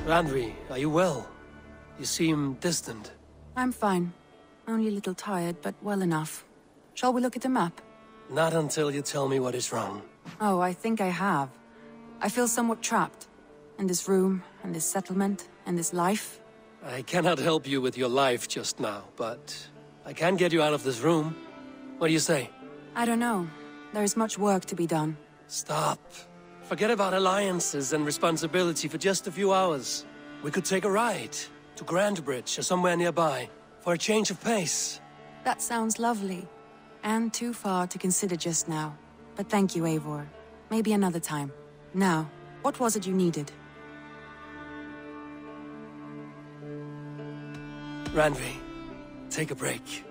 Randvi, are you well? You seem distant. I'm fine. Only a little tired, but well enough. Shall we look at the map? Not until you tell me what is wrong. Oh, I think I have. I feel somewhat trapped. In this room, and this settlement, and this life. I cannot help you with your life just now, but I can get you out of this room. What do you say? I don't know. There is much work to be done. Stop. Forget about alliances and responsibility for just a few hours. We could take a ride to Grandbridge or somewhere nearby for a change of pace. That sounds lovely. And too far to consider just now. But thank you, Eivor. Maybe another time. Now, what was it you needed? Randvi, take a break.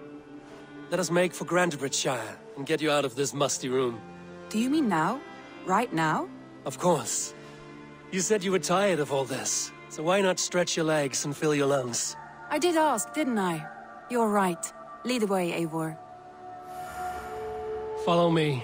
Let us make for Grandbridgeshire and get you out of this musty room. Do you mean now? Right now? Of course. You said you were tired of all this, so why not stretch your legs and fill your lungs? I did ask, didn't I? You're right. Lead the way, Eivor. Follow me.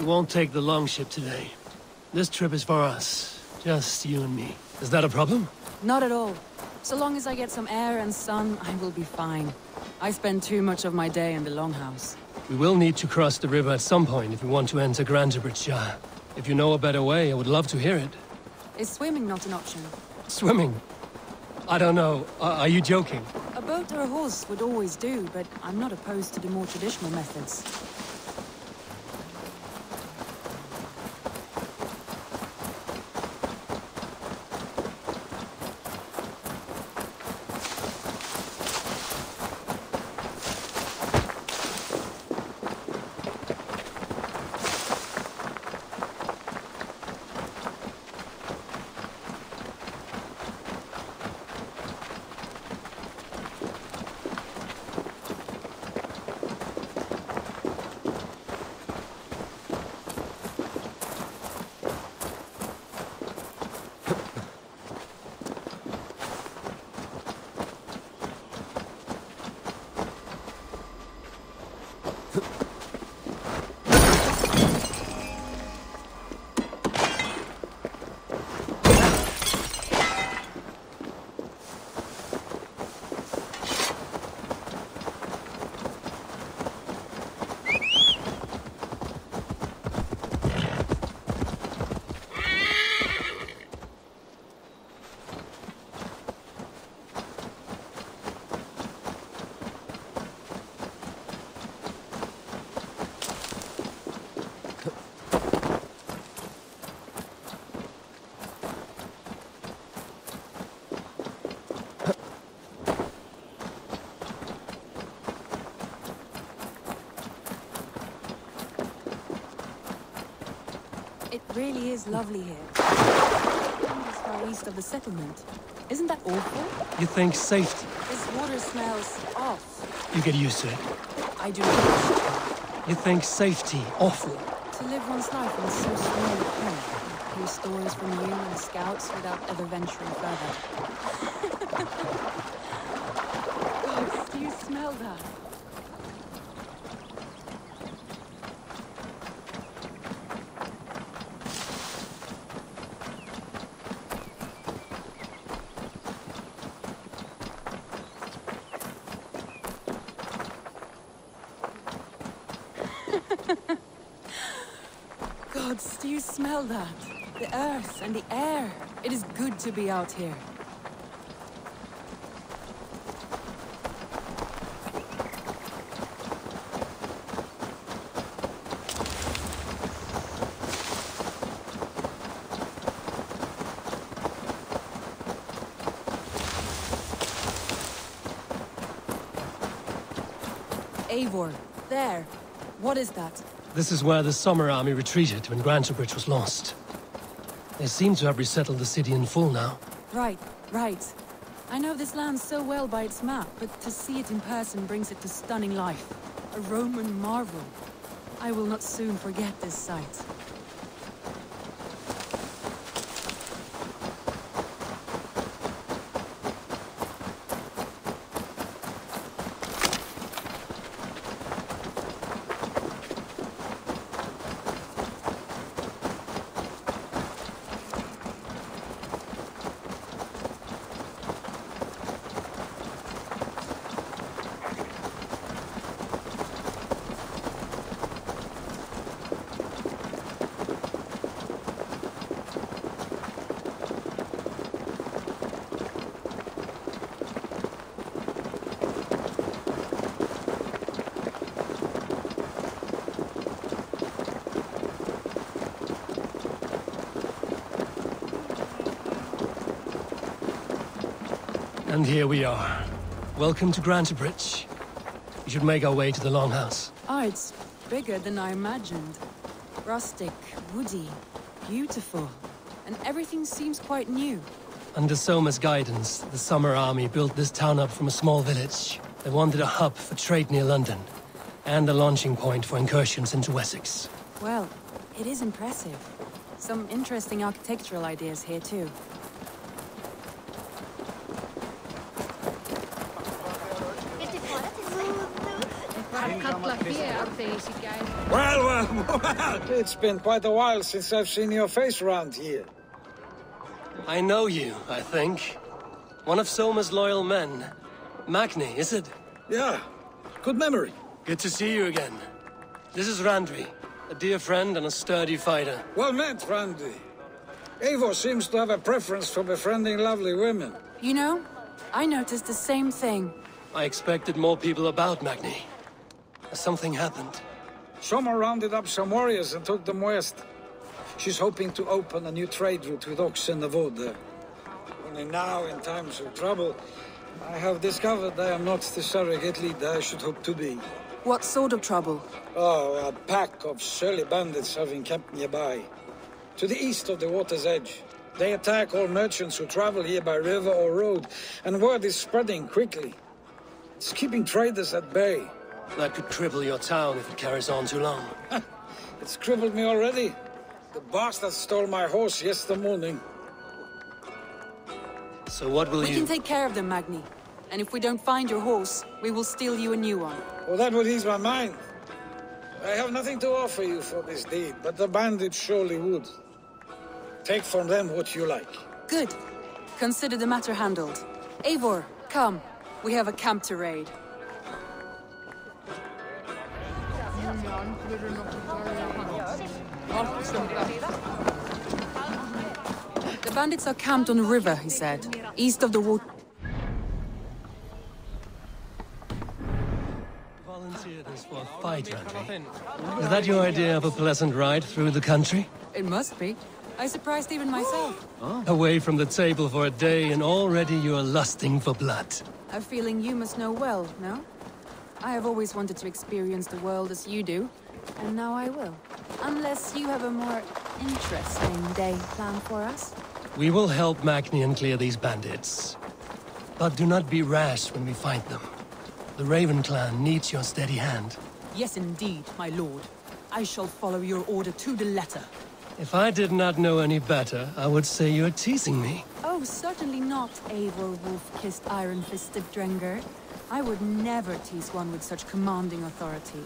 We won't take the longship today. This trip is for us. Just you and me. Is that a problem? Not at all. So long as I get some air and sun, I will be fine. I spend too much of my day in the longhouse. We will need to cross the river at some point if we want to enter Grandbridgeshire. If you know a better way, I would love to hear it. Is swimming not an option? Swimming? I don't know. Are you joking? A boat or a horse would always do, but I'm not opposed to the more traditional methods. really is lovely here. It's far east of the settlement. Isn't that awful? You think safety? This water smells off. You get used to it. I do not. You think safety awful? To live one's life in so small a place. Hear stories from you and the scouts without ever venturing further. God, do you smell that? Gods, do you smell that? The earth and the air. It is good to be out here. Eivor, there. What is that? This is where the Summer Army retreated when Grantebridge was lost. They seem to have resettled the city in full now. Right. I know this land so well by its map, but to see it in person brings it to stunning life. A Roman marvel. I will not soon forget this sight. And here we are. Welcome to Grantebridge. We should make our way to the Longhouse. Ah, it's bigger than I imagined. Rustic, woody, beautiful. And everything seems quite new. Under Soma's guidance, the Summer Army built this town up from a small village. They wanted a hub for trade near London, and a launching point for incursions into Wessex. Well, it is impressive. Some interesting architectural ideas here too. Well, it's been quite a while since I've seen your face around here. I know you, I think. One of Soma's loyal men. Magni, is it? Yeah, good memory. Good to see you again. This is Randvi, a dear friend and a sturdy fighter. Well met, Randy. Eivor seems to have a preference for befriending lovely women. You know, I noticed the same thing. I expected more people about Magni. Something happened. Soma rounded up some warriors and took them west. She's hoping to open a new trade route with Ox and the Wood there. Only now, in times of trouble, I have discovered I am not the surrogate leader I should hope to be. What sort of trouble? Oh, a pack of surly bandits have encamped nearby. To the east of the water's edge. They attack all merchants who travel here by river or road, and word is spreading quickly. It's keeping traders at bay. That could cripple your town if it carries on too long. It's crippled me already. The bastard stole my horse yesterday morning. So what will We can take care of them, Magni. And if we don't find your horse, we will steal you a new one. Well, that would ease my mind. I have nothing to offer you for this deed, but the bandits surely would. Take from them what you like. Good. Consider the matter handled. Eivor, come. We have a camp to raid. The bandits are camped on the river, he said, east of the water. Volunteered us for a fight, Randvi. Is that your idea of a pleasant ride through the country? It must be. I surprised even myself. Away from the table for a day and already you are lusting for blood. A feeling you must know well, no? I have always wanted to experience the world as you do, and now I will. Unless you have a more Interesting day planned for us. We will help Magnian clear these bandits. But do not be rash when we find them. The Raven clan needs your steady hand. Yes, indeed, my lord. I shall follow your order to the letter. If I did not know any better, I would say you're teasing me. Oh, certainly not, Eivor wolf-kissed iron-fisted Drenger. I would never tease one with such commanding authority.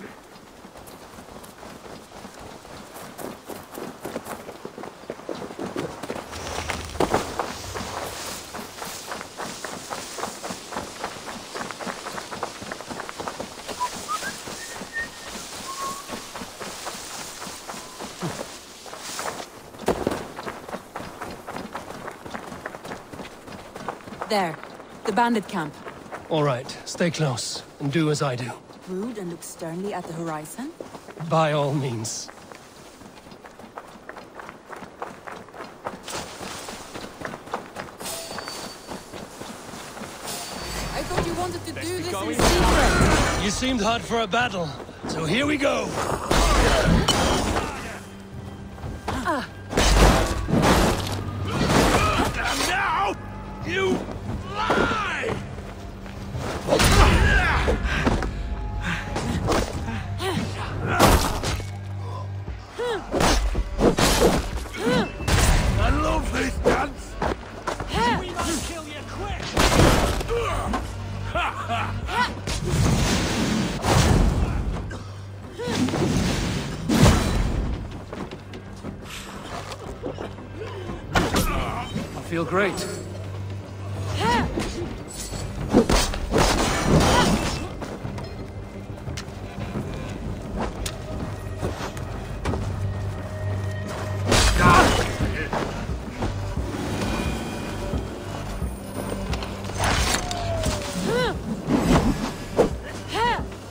There, the bandit camp. All right, stay close, and do as I do. Rude and look sternly at the horizon? By all means. I thought you wanted to do this in secret. You seemed hot for a battle, so here we go. And now, you lie! I love this dance! We must kill you quick! I feel great.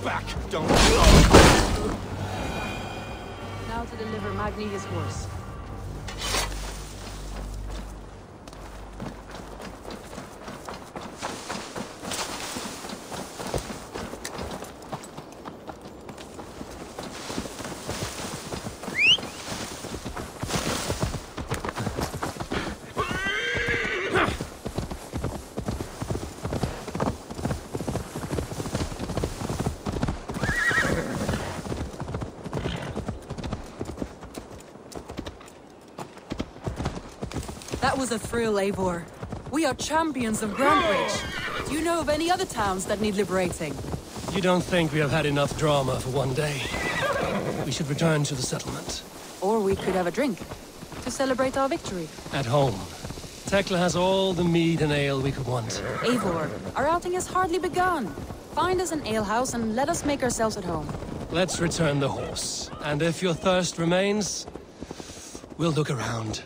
Back, don't Now to deliver Magni his horse. That was a thrill, Eivor. We are champions of Grandbridge. Do you know of any other towns that need liberating? You don't think we have had enough drama for one day? We should return to the settlement. Or we could have a drink to celebrate our victory. At home. Tekla has all the mead and ale we could want. Eivor, our outing has hardly begun. Find us an alehouse and let us make ourselves at home. Let's return the horse. And if your thirst remains, we'll look around.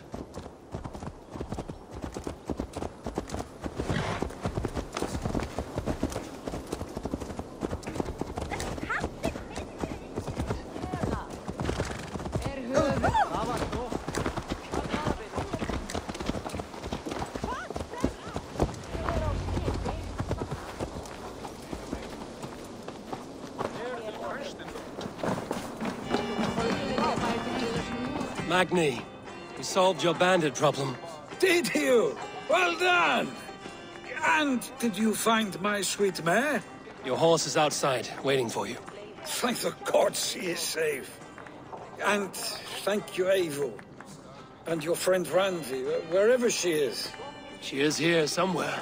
Magni, we solved your bandit problem. Did you? Well done! And did you find my sweet mare? Your horse is outside, waiting for you. Thank the gods she is safe. And thank you, Eivor. And your friend Randi, wherever she is. She is here somewhere.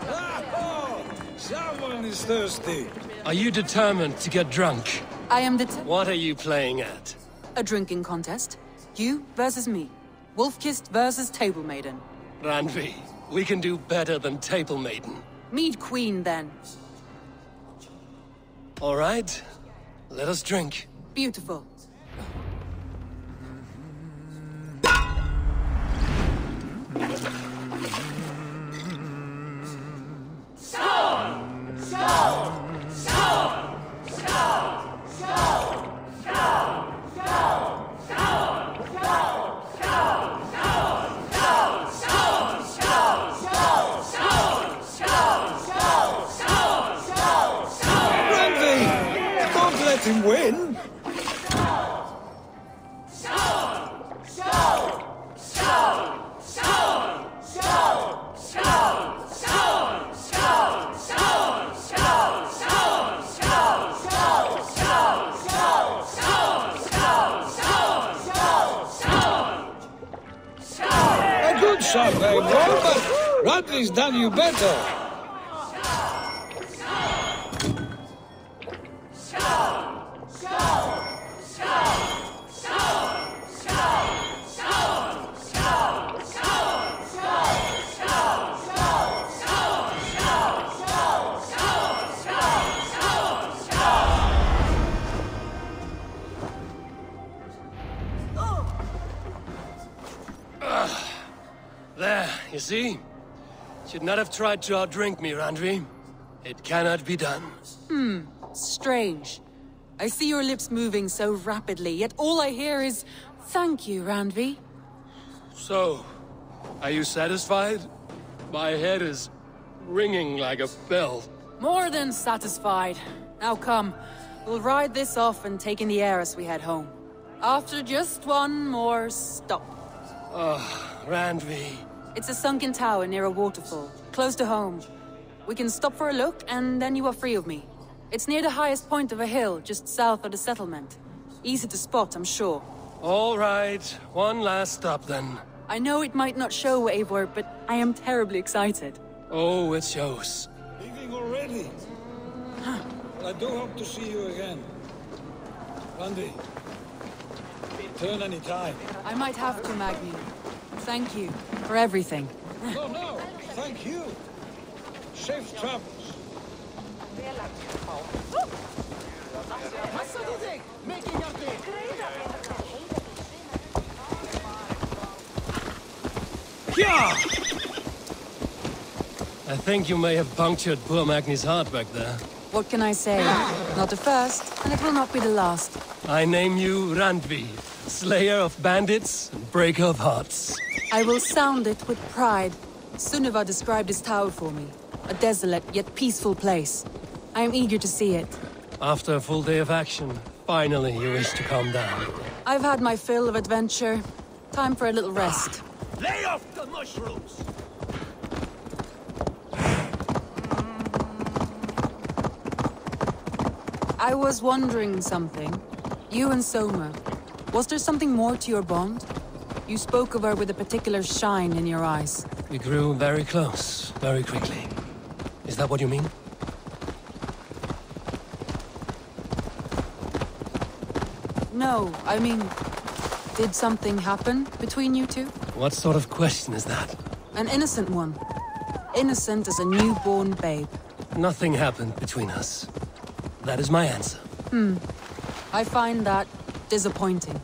Oh, someone is thirsty. Are you determined to get drunk? I am What are you playing at? a drinking contest. You versus me. Wolf-kissed versus Table Maiden. Randvi, we can do better than Table Maiden. Mead Queen, then. All right, let us drink. Beautiful. Randi! Don't let him win! shot, eh, bro? But Rodney's done you better. There, you see? Should not have tried to outdrink me, Randvi. It cannot be done. Strange. I see your lips moving so rapidly, yet all I hear is, "Thank you, Randvi." So, are you satisfied? My head is ringing like a bell. More than satisfied. Now come, we'll ride this off and take in the air as we head home. After just one more stop. Randvi. It's a sunken tower near a waterfall, close to home. We can stop for a look, and then you are free of me. It's near the highest point of a hill, just south of the settlement. Easy to spot, I'm sure. All right, one last stop then. I know it might not show, Eivor, but I am terribly excited. Oh, it shows. Leaving already? Well, I do hope to see you again. Randy, return any time. I might have to, Magni. Thank you for everything. No, thank you. Safe travels. I think you may have punctured poor Magni's heart back there. What can I say? Not the first, and it will not be the last. I name you Randvi, slayer of bandits and breaker of hearts. I will sound it with pride. Sunniva described this tower for me. A desolate yet peaceful place. I am eager to see it. After a full day of action, finally you wish to calm down. I've had my fill of adventure. Time for a little rest. Lay off the mushrooms! I was wondering something. You and Soma. Was there something more to your bond? You spoke of her with a particular shine in your eyes. We grew very close, very quickly. Is that what you mean? No, I mean... Did something happen between you two? What sort of question is that? An innocent one. Innocent as a newborn babe. Nothing happened between us. That is my answer. I find that disappointing.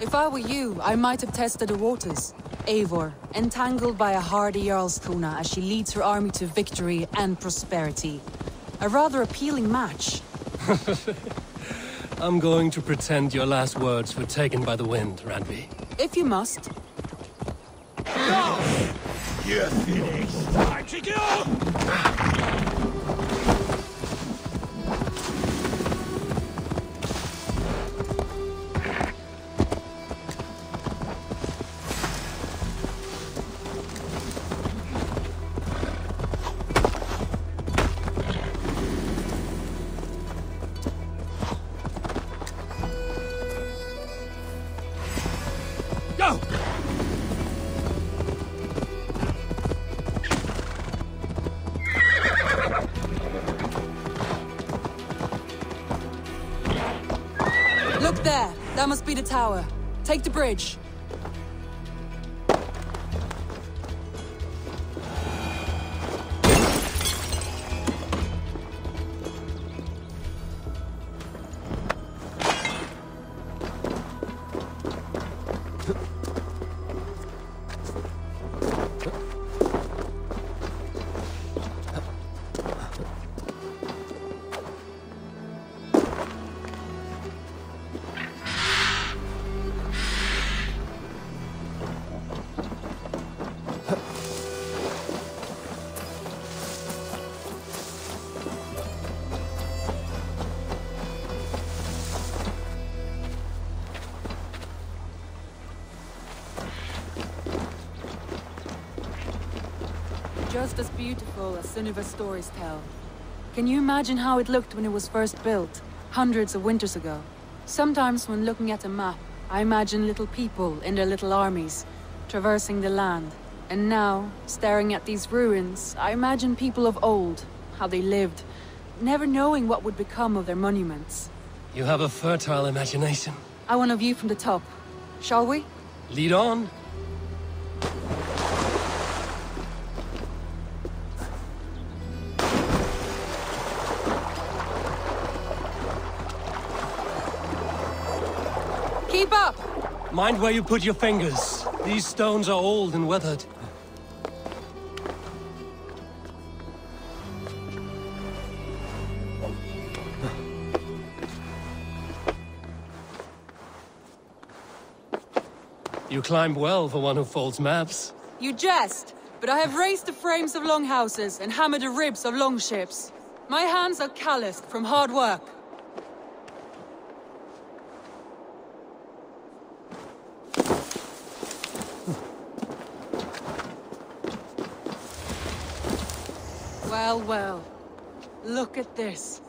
If I were you, I might have tested the waters. Eivor, entangled by a hardy Jarlskona as she leads her army to victory and prosperity. A rather appealing match. I'm going to pretend your last words were taken by the wind, Randvi. If you must. You're finished! Time to go! Go! Look there! That must be the tower. Take the bridge. Just as beautiful as Sunniva's stories tell. Can you imagine how it looked when it was first built, hundreds of winters ago? Sometimes when looking at a map, I imagine little people in their little armies, traversing the land, And now, staring at these ruins, I imagine people of old, how they lived, never knowing what would become of their monuments. You have a fertile imagination. I want a view from the top. Shall we? Lead on. Keep up! Mind where you put your fingers. These stones are old and weathered. You climb well for one who folds maps. You jest, but I have raised the frames of longhouses and hammered the ribs of longships. My hands are calloused from hard work. Well, well. Look at this.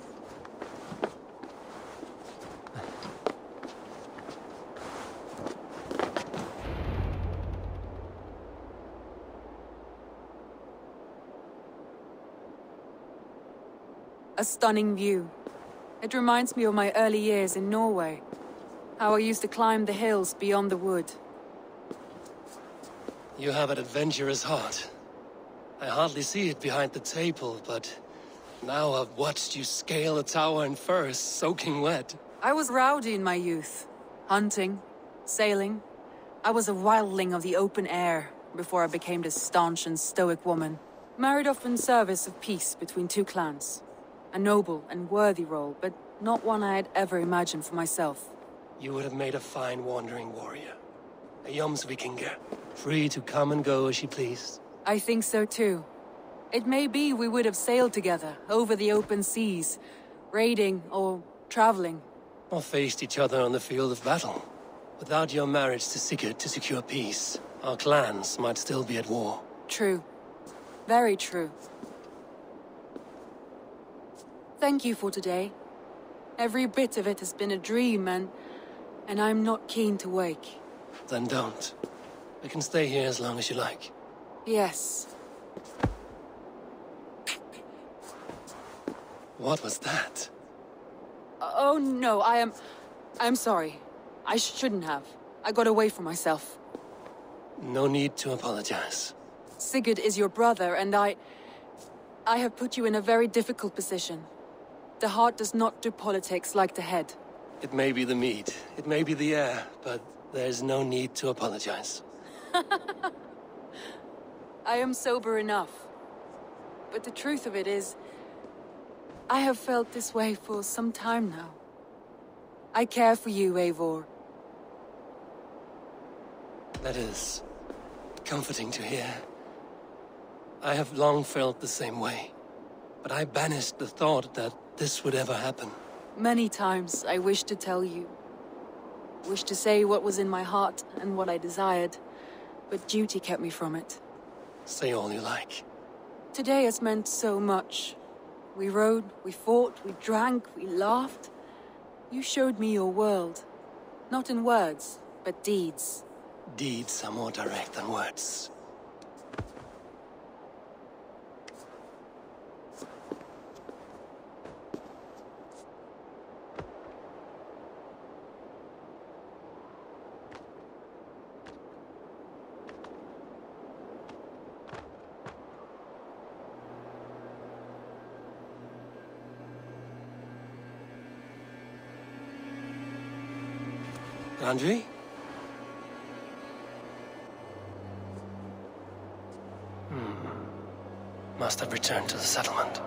A stunning view. It reminds me of my early years in Norway. How I used to climb the hills beyond the wood. You have an adventurous heart. I hardly see it behind the table, but now I've watched you scale a tower in furs, soaking wet. I was rowdy in my youth. Hunting, sailing. I was a wildling of the open air before I became this staunch and stoic woman. Married off in service of peace between two clans. A noble and worthy role, but not one I had ever imagined for myself. You would have made a fine wandering warrior. A Jomsvikinger, free to come and go as she pleased. I think so too. It may be we would have sailed together, over the open seas, raiding or traveling. Or faced each other on the field of battle. Without your marriage to Sigurd to secure peace, our clans might still be at war. True. Very true. Thank you for today. Every bit of it has been a dream, and I'm not keen to wake. Then don't. We can stay here as long as you like. Yes. What was that? Oh no, I'm sorry. I shouldn't have. I got away from myself. No need to apologize. Sigurd is your brother, and I have put you in a very difficult position. The heart does not do politics like the head. It may be the meat, it may be the air, but there's no need to apologize. I am sober enough. But the truth of it is, I have felt this way for some time now. I care for you, Eivor. That is comforting to hear. I have long felt the same way, but I banished the thought that this would ever happen. Many times I wished to tell you. Wished to say what was in my heart and what I desired, but duty kept me from it. Say all you like. Today has meant so much. We rode, we fought, we drank, we laughed. You showed me your world. Not in words, but deeds. Deeds are more direct than words. Andri? Must have returned to the settlement.